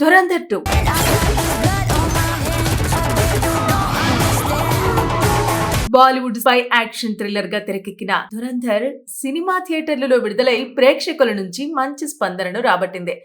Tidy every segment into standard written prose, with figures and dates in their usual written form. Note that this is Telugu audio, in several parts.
Dhurandhar 2 Bollywood spy action thriller గా తెరకెక్కిన ధురంధర్ సినిమా థియేటర్లలో విడుదలై ప్రేక్షకుల నుంచి మంచి స్పందనను రాబట్టింది.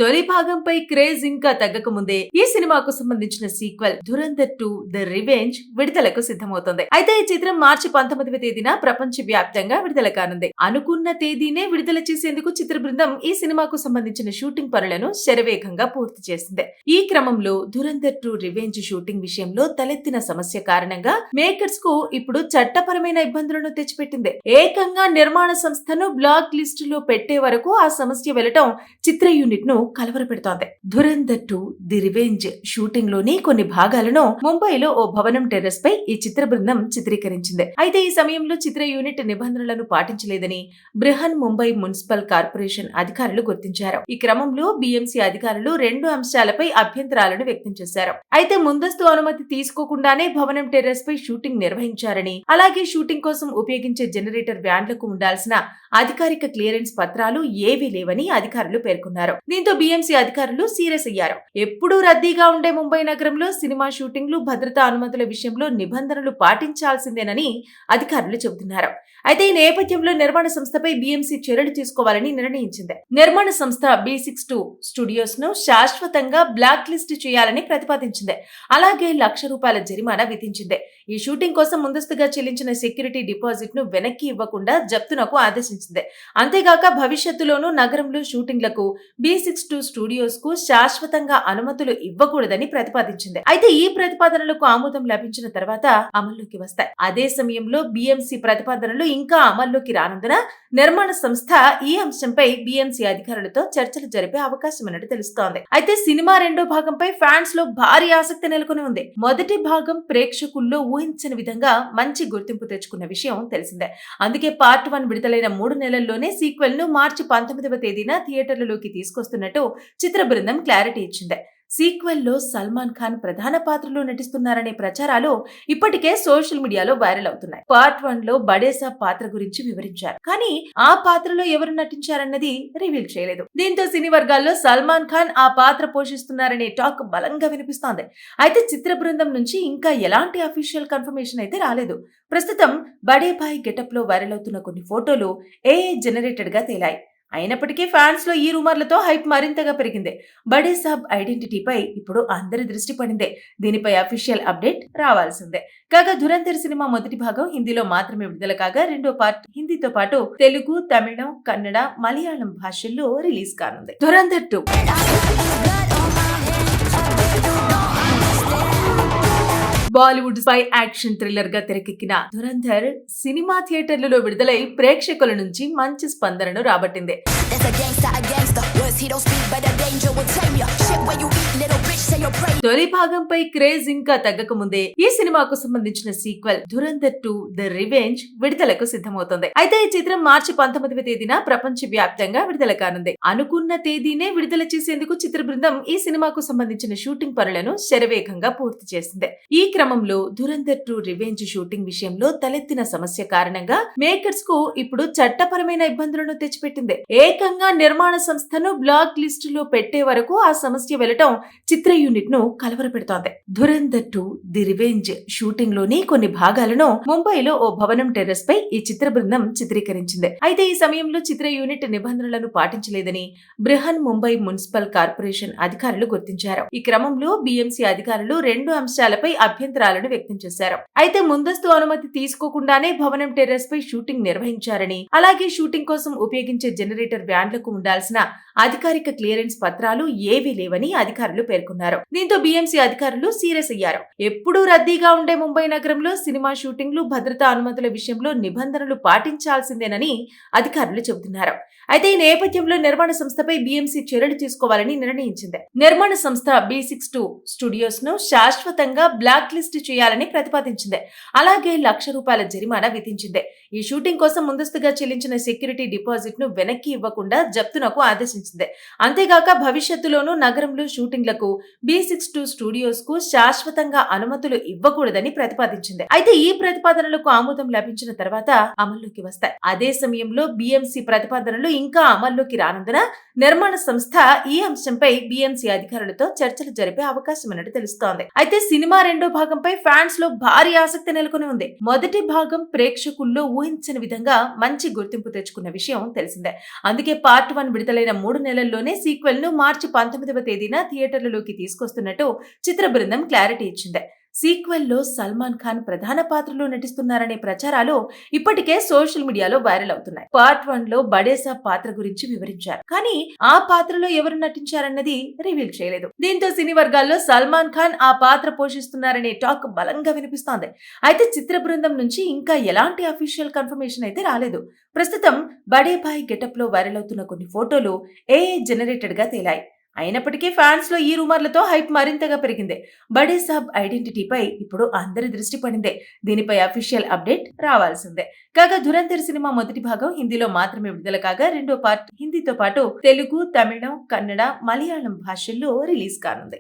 తొలి భాగంపై క్రేజ్ ఇంకా తగ్గక ముందే ఈ సినిమాకు సంబంధించిన సీక్వెల్ ధురంధర్ 2 ద రివెంజ్ విడుదలకు సిద్ధమవుతోంది. అయితే ఈ చిత్రం మార్చి 19వ తేదీన ప్రపంచ వ్యాప్తంగా విడుదల కానుంది. అనుకున్న తేదీనే విడుదల చేసేందుకు చిత్ర బృందం ఈ సినిమాకు సంబంధించిన షూటింగ్ పనులను శరవేగంగా పూర్తి చేసింది. ఈ క్రమంలో ధురంధర్ 2 రివెంజ్ షూటింగ్ విషయంలో తలెత్తిన సమస్య కారణంగా మేకర్స్ కు ఇప్పుడు చట్టపరమైన ఇబ్బందులను తెచ్చిపెట్టింది. ఏకంగా నిర్మాణ సంస్థను బ్లాక్ లిస్ట్ లో పెట్టే వరకు ఆ సమస్య వెళ్లటం చిత్ర యూనిట్ ను కలవరపెడుతోంది. ధురంధర్ 2 ది రివెంజ్ షూటింగ్ లోని కొన్ని భాగాలను ముంబైలో ఓ భవనం టెర్రస్ పై ఈ చిత్ర బృందం చిత్రీకరించింది. అయితే ఈ సమయంలో చిత్ర యూనిట్ నిబంధనలను పాటించలేదని బృహన్ ముంబై మున్సిపల్ కార్పొరేషన్ అధికారులు గుర్తించారు. ఈ క్రమంలో బీఎంసీ అధికారులు 2 అంశాలపై అభ్యంతరాలను వ్యక్తం చేశారు. అయితే ముందస్తు అనుమతి తీసుకోకుండానే భవనం టెర్రస్ పై షూటింగ్ నిర్వహించారని, అలాగే షూటింగ్ కోసం ఉపయోగించే జనరేటర్ వ్యాన్లకు ఉండాల్సిన అధికారిక క్లియరెన్స్ పత్రాలు ఏవీ లేవని అధికారులు పేర్కొన్నారు. దీంతో బీఎంసీ అధికారులు సీరియస్ అయ్యారు. ఎప్పుడూ రద్దీగా ఉండే ముంబై నగరంలో సినిమా షూటింగ్లు, భద్రతా అనుమతుల విషయంలో నిబంధనలు పాటించాల్సిందేనని అధికారులు చెబుతున్నారు. అయితే ఈ నేపథ్యంలో నిర్మాణ సంస్థపై బీఎంసీ చర్యలు తీసుకోవాలని నిర్ణయించింది. నిర్మాణ సంస్థ B62 స్టూడియోస్ ను శాశ్వతంగా బ్లాక్ లిస్ట్ చేయాలని ప్రతిపాదించింది. అలాగే ₹1,00,000 జరిమానా విధించింది. ఈ షూటింగ్ కోసం ముందస్తుగా చెల్లించిన సెక్యూరిటీ డిపాజిట్ ను వెనక్కి ఇవ్వకుండా జప్తునకు ఆదేశించింది. అంతేగాక భవిష్యత్తులోనూ నగరంలో షూటింగ్లకు B62 స్టూడియోస్ కు శాశ్వతంగా అనుమతులు ఇవ్వకూడదని ప్రతిపాదించింది. అయితే ఈ ప్రతిపాదనలకు ఆమోదం లభించిన తర్వాత అమల్లోకి వస్తాయి. అదే సమయంలో బీఎంసీ ప్రతిపాదనలు ఇంకా అమల్లోకి రానందున నిర్మాణ సంస్థ ఈ అంశంపై బీఎంసీ అధికారులతో చర్చలు జరిపే అవకాశం ఉన్నట్టు తెలుస్తోంది. అయితే సినిమా రెండో భాగంపై ఫ్యాన్స్ లో భారీ ఆసక్తి నెలకొని ఉంది. మొదటి భాగం ప్రేక్షకుల్లో ఊహించని విధంగా మంచి గుర్తింపు తెచ్చుకున్న విషయం తెలిసిందే. అందుకే పార్ట్ 1 విడుదలైన 3 నెలల్లోనే సీక్వెల్ ను మార్చి 19వ తేదీన థియేటర్లలోకి తీసుకొస్తున్నట్టు చిత్ర బృందం క్లారిటీ ఇచ్చింది. సీక్వెల్ లో సల్మాన్ ఖాన్ ప్రధాన పాత్రలో నటిస్తున్నారనే ప్రచారాలు ఇప్పటికే సోషల్ మీడియాలో వైరల్ అవుతున్నాయి. పార్ట్ 1 లో బడేసా పాత్ర గురించి వివరించారు, కానీ ఆ పాత్రలో ఎవరు నటించారన్నది రివీల్ చేయలేదు. దీంతో సినీ వర్గాల్లో సల్మాన్ ఖాన్ ఆ పాత్ర పోషిస్తున్నారనే టాక్ బలంగా వినిపిస్తోంది. అయితే చిత్ర బృందం నుంచి ఇంకా ఎలాంటి అఫీషియల్ కన్ఫర్మేషన్ అయితే రాలేదు. ప్రస్తుతం బడే భాయ్ గెటప్ లో వైరల్ అవుతున్న కొన్ని ఫోటోలు ఏఐ జనరేటెడ్ గా తేలాయి. అయినప్పటికీ ఫ్యాన్స్ లో ఈ రూమర్లతో హైప్ మరింతగా పెరిగింది. బడే సాబ్ ఐడెంటిటీపై ఇప్పుడు అందరి దృష్టి పడిందే. దీనిపై అఫీషియల్ అప్డేట్ రావాల్సిందే. కాగా ధురంధర్ సినిమా మొదటి భాగం హిందీలో మాత్రమే విడుదల కాగా రెండో పార్ట్ హిందీతో పాటు తెలుగు, తమిళం, కన్నడ, మలయాళం భాషల్లో రిలీజ్ కానుంది. Dhurandhar 2 Bollywood spy action thriller గా తెరకెక్కిన ధురంధర్ సినిమా థియేటర్లలో విడుదలై ప్రేక్షకుల నుంచి మంచి స్పందనను రాబట్టింది. తొలి భాగంపై క్రేజ్ ఇంకా తగ్గక ముందే ఈ సినిమాకు సంబంధించిన సీక్వెల్ ధురంధర్ 2 ద రివెంజ్ విడుదలకు సిద్ధమవుతోంది. అయితే ఈ చిత్రం మార్చి 19వ తేదీన ప్రపంచ వ్యాప్తంగా విడుదల కానుంది. అనుకున్న తేదీనే విడుదల చేసేందుకు చిత్ర బృందం ఈ సినిమాకు సంబంధించిన షూటింగ్ పనులను శరవేగంగా పూర్తి చేసింది. ఈ క్రమంలో ధురంధర్ 2 రివెంజ్ షూటింగ్ విషయంలో తలెత్తిన సమస్య కారణంగా మేకర్స్ కు ఇప్పుడు చట్టపరమైన ఇబ్బందులను తెచ్చిపెట్టింది. ఏకంగా నిర్మాణ సంస్థను బ్లాక్ లిస్ట్ లో పెట్టే వరకు ఆ సమస్య వెళ్లటం చిత్ర యూనిట్ ను కలవరపెడుతోంది. ధురంధర్ 2 ది రివెంజ్ షూటింగ్ లోని కొన్ని భాగాలను ముంబైలో ఓ భవనం టెర్రస్ పై ఈ చిత్ర బృందం చిత్రీకరించింది. అయితే ఈ సమయంలో చిత్ర యూనిట్ నిబంధనలను పాటించలేదని బృహన్ ముంబై మున్సిపల్ కార్పొరేషన్ అధికారులు గుర్తించారు. ఈ క్రమంలో బీఎంసీ అధికారులు 2 అంశాలపై అభ్యంతరాలను వ్యక్తం చేశారు. అయితే ముందస్తు అనుమతి తీసుకోకుండానే భవనం టెర్రస్ పై షూటింగ్ నిర్వహించారని, అలాగే షూటింగ్ కోసం ఉపయోగించే జనరేటర్ వ్యాన్లకు ఉండాల్సిన అధికారిక క్లియరెన్స్ పత్రాలు ఏవీ లేవని అధికారులు పేర్కొన్నారు. దీంతో బీఎంసీ అధికారులు సీరియస్ అయ్యారు. ఎప్పుడూ రద్దీగా ఉండే ముంబై నగరంలో సినిమా షూటింగ్లు, భద్రతా అనుమతుల విషయంలో నిబంధనలు పాటించాల్సిందేనని అధికారులు చెబుతున్నారు. అయితే ఈ నేపథ్యంలో నిర్మాణ సంస్థపై బీఎంసీ చర్యలు తీసుకోవాలని నిర్ణయించింది. నిర్మాణ సంస్థ B62 స్టూడియోస్ ను శాశ్వతంగా బ్లాక్ లిస్ట్ అరెస్ట్ చేయాలని ప్రతిపాదించింది. అలాగే ₹1,00,000 జరిమానా విధించింది. ఈ షూటింగ్ కోసం ముందస్తుగా చెల్లించిన సెక్యూరిటీ డిపాజిట్ ను వెనక్కి ఇవ్వకుండా జప్తునకు ఆదేశించింది. అంతేగాక భవిష్యత్తులోనూ నగరంలో షూటింగ్లకు B62 స్టూడియోస్ కు శాశ్వతంగా అనుమతులు ఇవ్వకూడదని ప్రతిపాదించింది. అయితే ఈ ప్రతిపాదనలకు ఆమోదం లభించిన తర్వాత అమల్లోకి వస్తాయి. అదే సమయంలో BMC ప్రతిపాదనలు ఇంకా అమల్లోకి రానందున నిర్మాణ సంస్థ ఈ అంశంపై BMC అధికారులతో చర్చలు జరిపే అవకాశం ఉన్నట్టు తెలుస్తోంది. అయితే సినిమా రెండో భాగంపై ఫ్యాన్స్ లో భారీ ఆసక్తి నెలకొని ఉంది. మొదటి భాగం ప్రేక్షకుల్లో ఊహించని విధంగా మంచి గుర్తింపు తెచ్చుకున్న విషయం తెలిసిందే. అందుకే పార్ట్ 1 విడుదలైన 3 నెలల్లోనే సీక్వెల్ ను మార్చి 19వ తేదీన థియేటర్లలోకి తీసుకొస్తున్నట్టు చిత్ర బృందం క్లారిటీ ఇచ్చింది. సీక్వెల్ లో సల్మాన్ ఖాన్ ప్రధాన పాత్రలో నటిస్తున్నారనే ప్రచారాలు ఇప్పటికే సోషల్ మీడియాలో వైరల్ అవుతున్నాయి. పార్ట్ 1 లో బడేసాబ్ పాత్ర గురించి వివరించారు, కానీ ఆ పాత్రలో ఎవరు నటించారన్నది రివీల్ చేయలేదు. దీంతో సినీ వర్గాల్లో సల్మాన్ ఖాన్ ఆ పాత్ర పోషిస్తున్నారనే టాక్ బలంగా వినిపిస్తోంది. అయితే చిత్ర బృందం నుంచి ఇంకా ఎలాంటి అఫీషియల్ కన్ఫర్మేషన్ అయితే రాలేదు. ప్రస్తుతం బడే భాయ్ గెటప్ లో వైరల్ అవుతున్న కొన్ని ఫోటోలు AI జనరేటెడ్ గా తేలాయి. అయినప్పటికీ ఫ్యాన్స్ లో ఈ రూమర్లతో హైప్ మరింతగా పెరిగింది. బడే సాబ్ ఐడెంటిటీపై ఇప్పుడు అందరి దృష్టి పడిందే. దీనిపై అఫీషియల్ అప్డేట్ రావాల్సిందే. కాగా ధురంధర్ సినిమా మొదటి భాగం హిందీలో మాత్రమే విడుదల కాగా రెండో పార్ట్ హిందీతో పాటు తెలుగు, తమిళం, కన్నడ, మలయాళం భాషల్లో రిలీజ్ కానుంది.